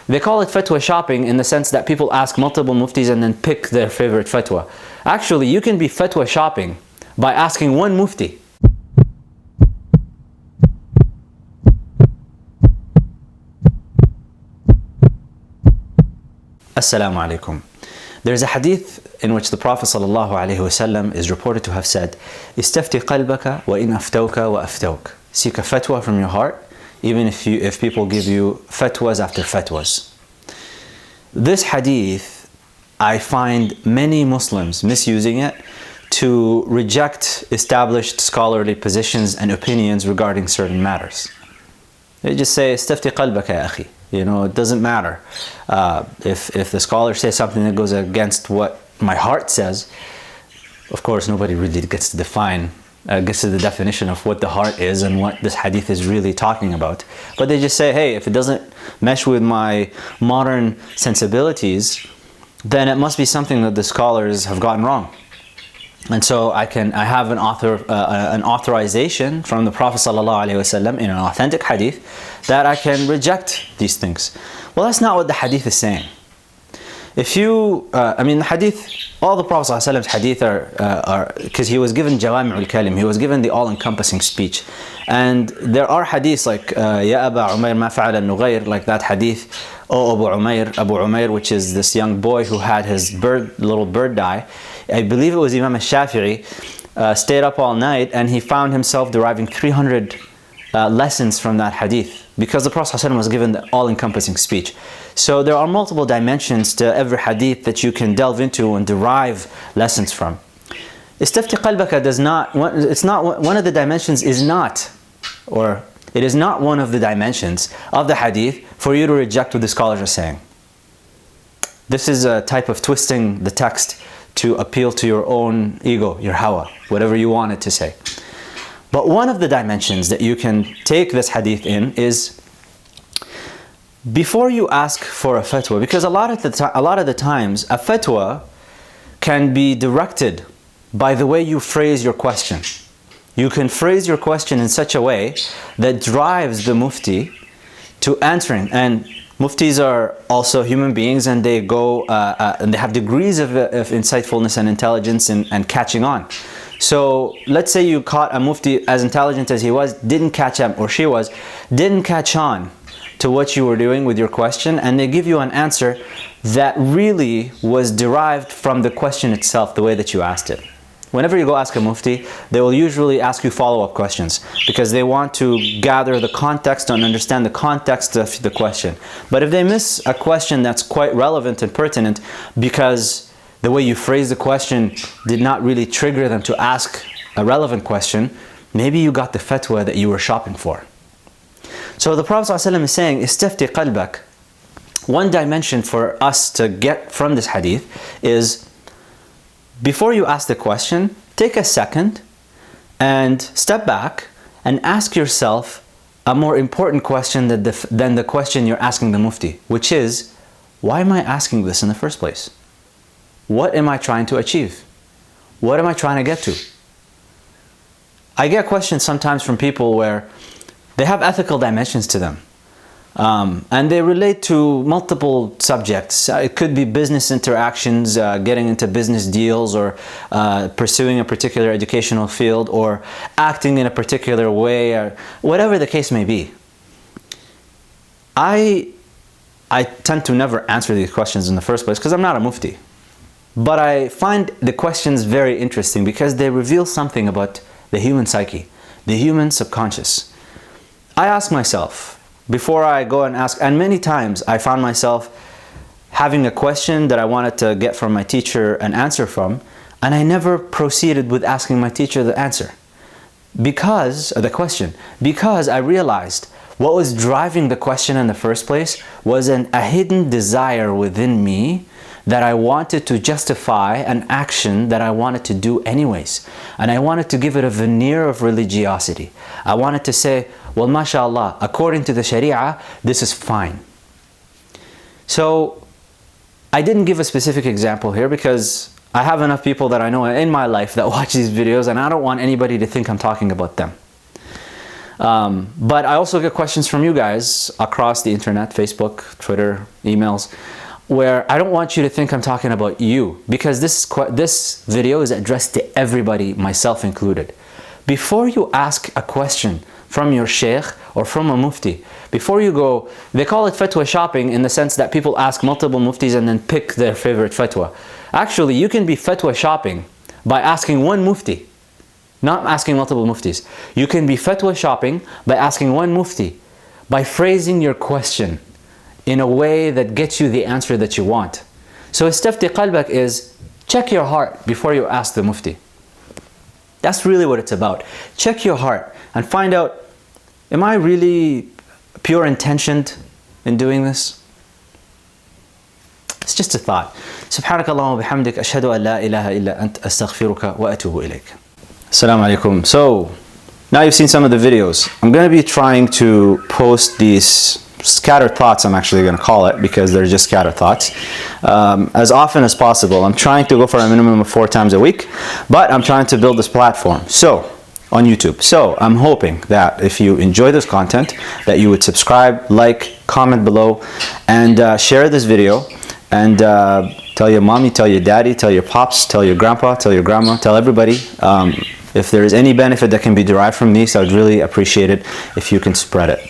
They call it fatwa shopping in the sense that people ask multiple muftis and then pick their favorite fatwa. Actually, you can be fatwa shopping by asking one mufti. Assalamu alaikum. There's a hadith in which the Prophet ﷺ is reported to have said, "Istafti qalbaka wa in aftawka wa aftawk." Seek a fatwa from your heart, even if people give you fatwas after fatwas. This hadith, I find many Muslims misusing it to reject established scholarly positions and opinions regarding certain matters. They just say, "Istafti qalbaka ya akhi." You know, it doesn't matter. If the scholar says something that goes against what my heart says, of course nobody really gets to the definition of what the heart is and what this hadith is really talking about. But they just say, hey, if it doesn't mesh with my modern sensibilities, then it must be something that the scholars have gotten wrong. And so I have an authorization from the Prophet ﷺ in an authentic hadith that I can reject these things. Well, that's not what the hadith is saying. If you, the hadith, all the Prophet ﷺ's hadith are because he was given jawami'ul kalim, he was given the all-encompassing speech. And there are hadiths like, Ya Aba Umair ma fa'ala al-Nughayr, like that hadith, O Abu Umair, which is this young boy who had his little bird die. I believe it was Imam al-Shafi'i, stayed up all night and he found himself deriving 300 lessons from that hadith because the Prophet ﷺ was given the all-encompassing speech. So there are multiple dimensions to every hadith that you can delve into and derive lessons from. Istafti qalbaka does not, it's not, one of the dimensions is not, or it is not one of the dimensions of the hadith for you to reject what the scholars are saying. This is a type of twisting the text to appeal to your own ego, your hawa, whatever you want it to say. But one of the dimensions that you can take this hadith in is before you ask for a fatwa, because a lot of the times a fatwa can be directed by the way you phrase your question. You can phrase your question in such a way that drives the mufti to answering. And muftis are also human beings, and they go and they have degrees of insightfulness and intelligence and catching on. So let's say you caught a mufti as intelligent as he was, didn't catch him, or she was, didn't catch on to what you were doing with your question, and they give you an answer that really was derived from the question itself, the way that you asked it. Whenever you go ask a mufti, they will usually ask you follow-up questions because they want to gather the context and understand the context of the question. But if they miss a question that's quite relevant and pertinent because the way you phrase the question did not really trigger them to ask a relevant question, maybe you got the fatwa that you were shopping for. So the Prophet ﷺ is saying, Istafti qalbak. One dimension for us to get from this hadith is, before you ask the question, take a second and step back and ask yourself a more important question than the question you're asking the mufti, which is, why am I asking this in the first place? What am I trying to achieve? What am I trying to get to? I get questions sometimes from people where they have ethical dimensions to them. And they relate to multiple subjects. It could be business interactions, getting into business deals, or pursuing a particular educational field, or acting in a particular way, or whatever the case may be. I tend to never answer these questions in the first place because I'm not a mufti. But I find the questions very interesting because they reveal something about the human psyche, the human subconscious. I ask myself, before I go and ask, and many times I found myself having a question that I wanted to get from my teacher an answer from, and I never proceeded with asking my teacher the answer. Because I realized what was driving the question in the first place was a hidden desire within me that I wanted to justify an action that I wanted to do anyways. And I wanted to give it a veneer of religiosity. I wanted to say, well, mashallah, according to the Sharia, this is fine. So I didn't give a specific example here because I have enough people that I know in my life that watch these videos, and I don't want anybody to think I'm talking about them. But I also get questions from you guys across the internet, Facebook, Twitter, emails, where I don't want you to think I'm talking about you, because this video is addressed to everybody, myself included. Before you ask a question from your sheikh or from a mufti, before you go, they call it fatwa shopping in the sense that people ask multiple muftis and then pick their favorite fatwa. Actually, you can be fatwa shopping by asking one mufti, not asking multiple muftis. You can be fatwa shopping by asking one mufti, by phrasing your question in a way that gets you the answer that you want. So istafti qalbak is check your heart before you ask the mufti. That's really what it's about. Check your heart and find out, am I really pure intentioned in doing this? It's just a thought. سبحانك اللهم وبحمدك أشهد أن لا إله إلا أنت أستغفرك وأتوب إليك. Assalamu alaikum. So now you've seen some of the videos. I'm going to be trying to post these scattered thoughts, I'm actually going to call it, because they're just scattered thoughts, as often as possible. I'm trying to go for a minimum of 4 times a week, but I'm trying to build this platform on YouTube. So I'm hoping that if you enjoy this content, that you would subscribe, like, comment below, and share this video, and tell your mommy, tell your daddy, tell your pops, tell your grandpa, tell your grandma, tell everybody. If there is any benefit that can be derived from these, I would really appreciate it if you can spread it.